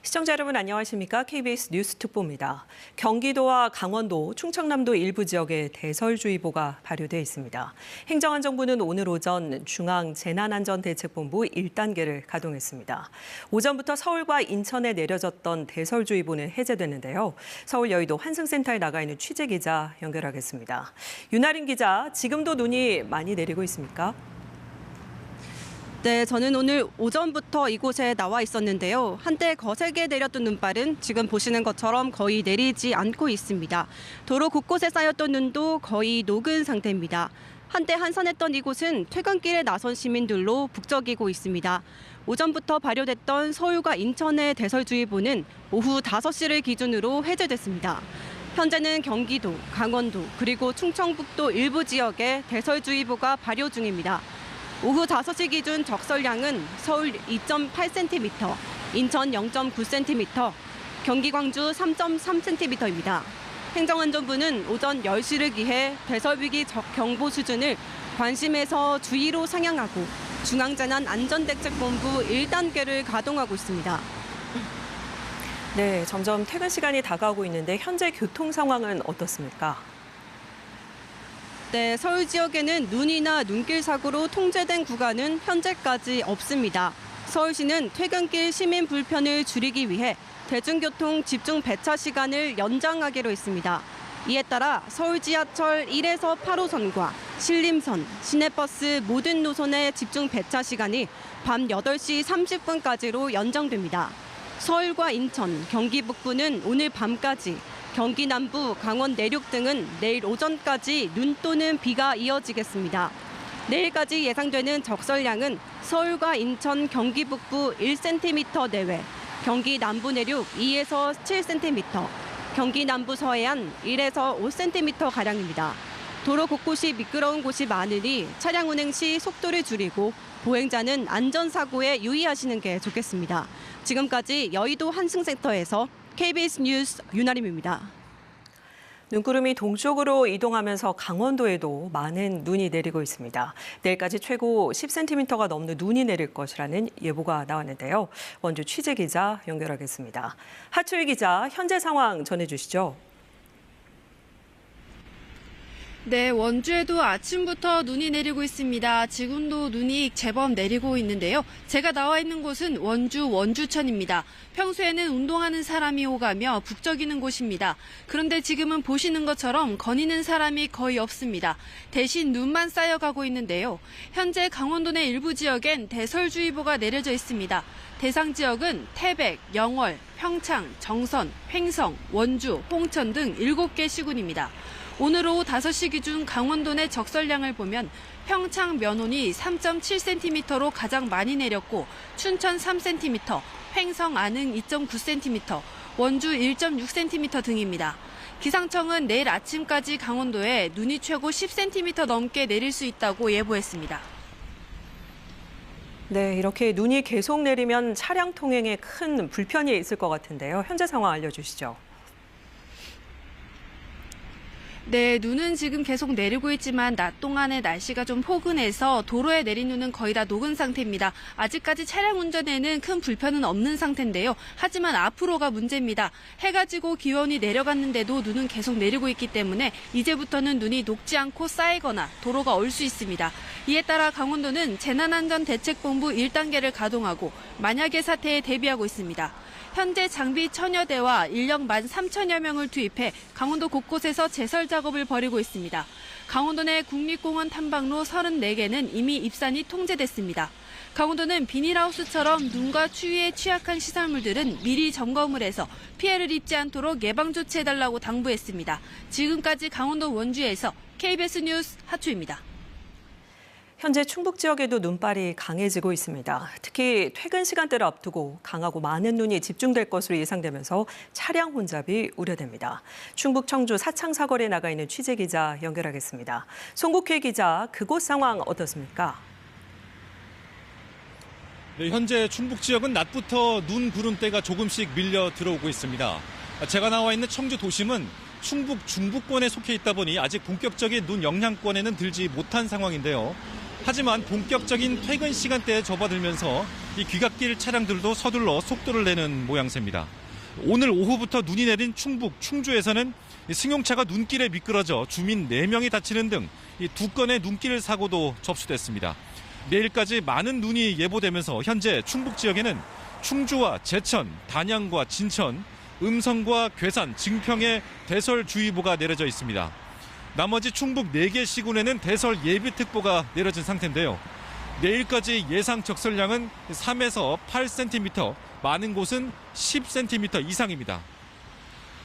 시청자 여러분 안녕하십니까? KBS 뉴스 특보입니다. 경기도와 강원도, 충청남도 일부 지역에 대설주의보가 발효돼 있습니다. 행정안전부는 오늘 오전 중앙재난안전대책본부 1단계를 가동했습니다. 오전부터 서울과 인천에 내려졌던 대설주의보는 해제됐는데요. 서울 여의도 환승센터에 나가 있는 취재기자 연결하겠습니다. 윤아린 기자, 지금도 눈이 많이 내리고 있습니까? 네, 저는 오늘 오전부터 이곳에 나와 있었는데요. 한때 거세게 내렸던 눈발은 지금 보시는 것처럼 거의 내리지 않고 있습니다. 도로 곳곳에 쌓였던 눈도 거의 녹은 상태입니다. 한때 한산했던 이곳은 퇴근길에 나선 시민들로 북적이고 있습니다. 오전부터 발효됐던 서울과 인천의 대설주의보는 오후 5시를 기준으로 해제됐습니다. 현재는 경기도, 강원도, 그리고 충청북도 일부 지역에 대설주의보가 발효 중입니다. 오후 5시 기준 적설량은 서울 2.8cm, 인천 0.9cm, 경기 광주 3.3cm입니다. 행정안전부는 오전 10시를 기해 대설위기 경보 수준을 관심에서 주의로 상향하고 중앙재난안전대책본부 1단계를 가동하고 있습니다. 네, 점점 퇴근 시간이 다가오고 있는데 현재 교통 상황은 어떻습니까? 네, 서울 지역에는 눈이나 눈길 사고로 통제된 구간은 현재까지 없습니다. 서울시는 퇴근길 시민 불편을 줄이기 위해 대중교통 집중 배차 시간을 연장하기로 했습니다. 이에 따라 서울 지하철 1에서 8호선과 신림선, 시내버스 모든 노선의 집중 배차 시간이 밤 8시 30분까지로 연장됩니다. 서울과 인천, 경기 북부는 오늘 밤까지, 경기 남부, 강원 내륙 등은 내일 오전까지 눈 또는 비가 이어지겠습니다. 내일까지 예상되는 적설량은 서울과 인천, 경기 북부 1cm 내외, 경기 남부 내륙 2에서 7cm, 경기 남부 서해안 1에서 5cm가량입니다. 도로 곳곳이 미끄러운 곳이 많으니 차량 운행 시 속도를 줄이고 보행자는 안전사고에 유의하시는 게 좋겠습니다. 지금까지 여의도 환승센터에서 KBS 뉴스 윤아림입니다. 눈구름이 동쪽으로 이동하면서 강원도에도 많은 눈이 내리고 있습니다. 내일까지 최고 10cm가 넘는 눈이 내릴 것이라는 예보가 나왔는데요. 원주 취재기자 연결하겠습니다. 하초희 기자, 현재 상황 전해주시죠. 네, 원주에도 아침부터 눈이 내리고 있습니다. 지금도 눈이 제법 내리고 있는데요. 제가 나와 있는 곳은 원주천입니다. 평소에는 운동하는 사람이 오가며 북적이는 곳입니다. 그런데 지금은 보시는 것처럼 거니는 사람이 거의 없습니다. 대신 눈만 쌓여가고 있는데요. 현재 강원도 내 일부 지역엔 대설주의보가 내려져 있습니다. 대상 지역은 태백, 영월, 평창, 정선, 횡성, 원주, 홍천 등 7개 시군입니다. 오늘 오후 5시 기준 강원도 내 적설량을 보면 평창 면온이 3.7cm로 가장 많이 내렸고 춘천 3cm, 횡성 안흥 2.9cm, 원주 1.6cm 등입니다. 기상청은 내일 아침까지 강원도에 눈이 최고 10cm 넘게 내릴 수 있다고 예보했습니다. 네, 이렇게 눈이 계속 내리면 차량 통행에 큰 불편이 있을 것 같은데요. 현재 상황 알려주시죠. 네, 눈은 지금 계속 내리고 있지만 낮 동안에 날씨가 좀 포근해서 도로에 내린 눈은 거의 다 녹은 상태입니다. 아직까지 차량 운전에는 큰 불편은 없는 상태인데요. 하지만 앞으로가 문제입니다. 해가 지고 기온이 내려갔는데도 눈은 계속 내리고 있기 때문에 이제부터는 눈이 녹지 않고 쌓이거나 도로가 얼 수 있습니다. 이에 따라 강원도는 재난안전대책본부 1단계를 가동하고 만약의 사태에 대비하고 있습니다. 현재 장비 1000여 대와 인력 13,000여 명을 투입해 강원도 곳곳에서 제설 작업을 벌이고 있습니다. 강원도 내 국립공원 탐방로 34개는 이미 입산이 통제됐습니다. 강원도는 비닐하우스처럼 눈과 추위에 취약한 시설물들은 미리 점검을 해서 피해를 입지 않도록 예방 조치해달라고 당부했습니다. 지금까지 강원도 원주에서 KBS 뉴스 하초입니다. 현재 충북 지역에도 눈발이 강해지고 있습니다. 특히 퇴근 시간대를 앞두고 강하고 많은 눈이 집중될 것으로 예상되면서 차량 혼잡이 우려됩니다. 충북 청주 사창 사거리에 나가 있는 취재기자 연결하겠습니다. 송국회 기자, 그곳 상황 어떻습니까? 네, 현재 충북 지역은 낮부터 눈 구름대가 조금씩 밀려 들어오고 있습니다. 제가 나와 있는 청주 도심은 충북 중부권에 속해 있다 보니 아직 본격적인 눈 영향권에는 들지 못한 상황인데요. 하지만 본격적인 퇴근 시간대에 접어들면서 이 귀갓길 차량들도 서둘러 속도를 내는 모양새입니다. 오늘 오후부터 눈이 내린 충북 충주에서는 승용차가 눈길에 미끄러져 주민 4명이 다치는 등 이 2건의 눈길 사고도 접수됐습니다. 내일까지 많은 눈이 예보되면서 현재 충북 지역에는 충주와 제천, 단양과 진천, 음성과 괴산, 증평에 대설주의보가 내려져 있습니다. 나머지 충북 4개 시군에는 대설 예비특보가 내려진 상태인데요. 내일까지 예상 적설량은 3에서 8cm, 많은 곳은 10cm 이상입니다.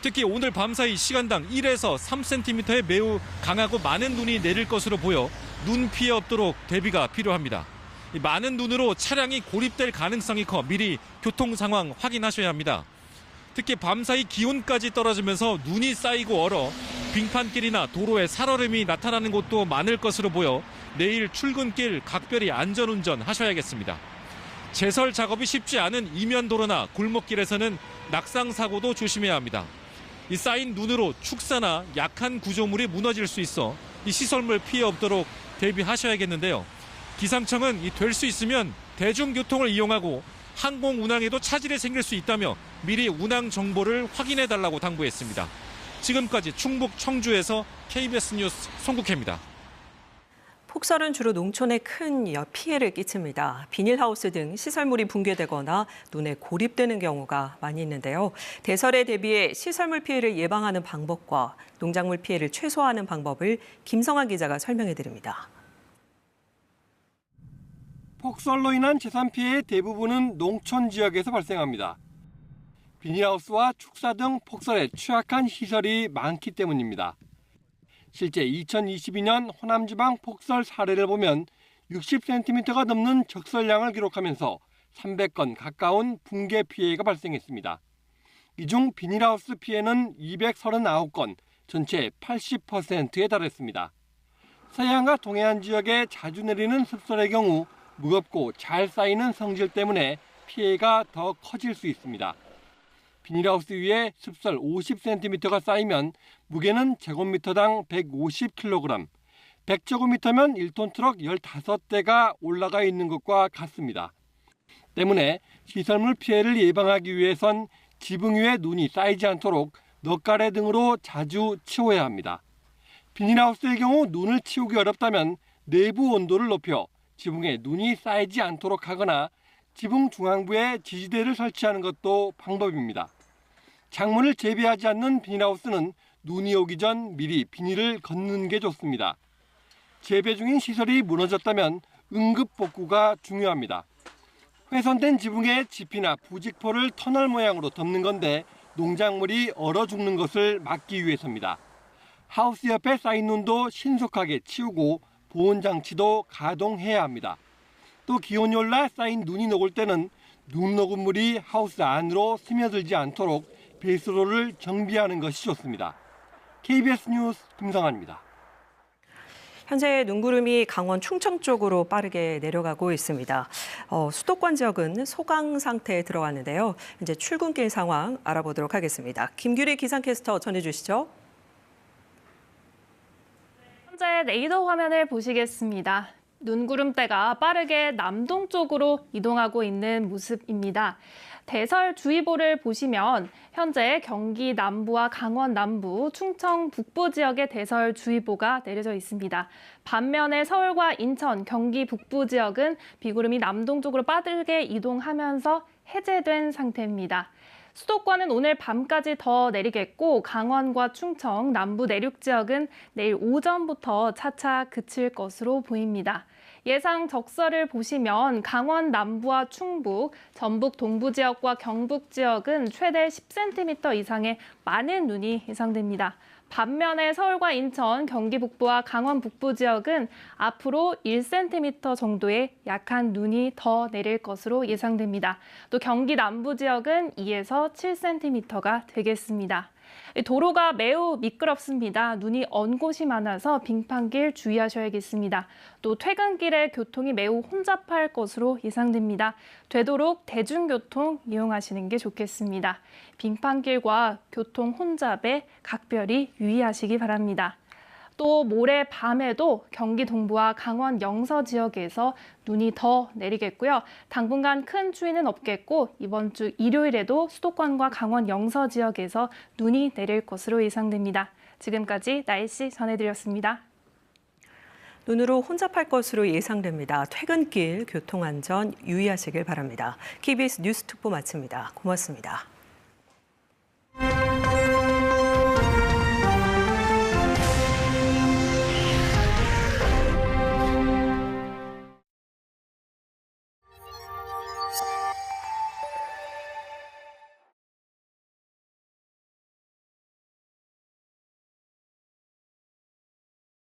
특히 오늘 밤사이 시간당 1에서 3cm의 매우 강하고 많은 눈이 내릴 것으로 보여 눈 피해 없도록 대비가 필요합니다. 많은 눈으로 차량이 고립될 가능성이 커 미리 교통 상황 확인하셔야 합니다. 특히 밤사이 기온까지 떨어지면서 눈이 쌓이고 얼어 빙판길이나 도로에 살얼음이 나타나는 곳도 많을 것으로 보여 내일 출근길 각별히 안전운전 하셔야겠습니다. 제설 작업이 쉽지 않은 이면도로나 골목길에서는 낙상 사고도 조심해야 합니다. 이 쌓인 눈으로 축사나 약한 구조물이 무너질 수 있어 이 시설물 피해 없도록 대비하셔야겠는데요. 기상청은 될 수 있으면 대중교통을 이용하고 항공 운항에도 차질이 생길 수 있다며 미리 운항 정보를 확인해 달라고 당부했습니다. 지금까지 충북 청주에서 KBS 뉴스 송국혜입니다. 폭설은 주로 농촌에 큰 피해를 끼칩니다. 비닐하우스 등 시설물이 붕괴되거나 눈에 고립되는 경우가 많이 있는데요. 대설에 대비해 시설물 피해를 예방하는 방법과 농작물 피해를 최소화하는 방법을 김성환 기자가 설명해 드립니다. 폭설로 인한 재산 피해의 대부분은 농촌 지역에서 발생합니다. 비닐하우스와 축사 등 폭설에 취약한 시설이 많기 때문입니다. 실제 2022년 호남지방 폭설 사례를 보면 60cm가 넘는 적설량을 기록하면서 300건 가까운 붕괴 피해가 발생했습니다. 이 중 비닐하우스 피해는 239건, 전체 80%에 달했습니다. 서해안과 동해안 지역에 자주 내리는 습설의 경우 무겁고 잘 쌓이는 성질 때문에 피해가 더 커질 수 있습니다. 비닐하우스 위에 습설 50cm가 쌓이면 무게는 제곱미터당 150kg, 100제곱미터면 1톤 트럭 15대가 올라가 있는 것과 같습니다. 때문에 시설물 피해를 예방하기 위해선 지붕 위에 눈이 쌓이지 않도록 넉가래 등으로 자주 치워야 합니다. 비닐하우스의 경우 눈을 치우기 어렵다면 내부 온도를 높여 지붕에 눈이 쌓이지 않도록 하거나 지붕 중앙부에 지지대를 설치하는 것도 방법입니다. 창문을 재배하지 않는 비닐하우스는 눈이 오기 전 미리 비닐을 걷는 게 좋습니다. 재배 중인 시설이 무너졌다면 응급 복구가 중요합니다. 훼손된 지붕에 지피나 부직포를 터널 모양으로 덮는 건데 농작물이 얼어 죽는 것을 막기 위해서입니다. 하우스 옆에 쌓인 눈도 신속하게 치우고 보온 장치도 가동해야 합니다. 또 기온이 올라 쌓인 눈이 녹을 때는 눈 녹은 물이 하우스 안으로 스며들지 않도록 배수로를 정비하는 것이 좋습니다. KBS 뉴스 김성환입니다. 현재 눈구름이 강원 충청 쪽으로 빠르게 내려가고 있습니다. 수도권 지역은 소강 상태에 들어왔는데요. 이제 출근길 상황 알아보도록 하겠습니다. 김규리 기상캐스터 전해주시죠. 현재 레이더 화면을 보시겠습니다. 눈구름대가 빠르게 남동쪽으로 이동하고 있는 모습입니다. 대설주의보를 보시면 현재 경기 남부와 강원 남부, 충청 북부 지역에 대설주의보가 내려져 있습니다. 반면에 서울과 인천, 경기 북부 지역은 비구름이 남동쪽으로 빠르게 이동하면서 해제된 상태입니다. 수도권은 오늘 밤까지 더 내리겠고 강원과 충청, 남부 내륙 지역은 내일 오전부터 차차 그칠 것으로 보입니다. 예상 적설을 보시면 강원 남부와 충북, 전북 동부 지역과 경북 지역은 최대 10cm 이상의 많은 눈이 예상됩니다. 반면에 서울과 인천, 경기 북부와 강원 북부 지역은 앞으로 1cm 정도의 약한 눈이 더 내릴 것으로 예상됩니다. 또 경기 남부 지역은 2에서 7cm가 되겠습니다. 도로가 매우 미끄럽습니다. 눈이 언 곳이 많아서 빙판길 주의하셔야겠습니다. 또 퇴근길에 교통이 매우 혼잡할 것으로 예상됩니다. 되도록 대중교통 이용하시는 게 좋겠습니다. 빙판길과 교통 혼잡에 각별히 유의하시기 바랍니다. 또 모레 밤에도 경기 동부와 강원 영서 지역에서 눈이 더 내리겠고요. 당분간 큰 추위는 없겠고 이번 주 일요일에도 수도권과 강원 영서 지역에서 눈이 내릴 것으로 예상됩니다. 지금까지 날씨 전해드렸습니다. 눈으로 혼잡할 것으로 예상됩니다. 퇴근길 교통안전 유의하시길 바랍니다. KBS 뉴스 특보 마칩니다. 고맙습니다.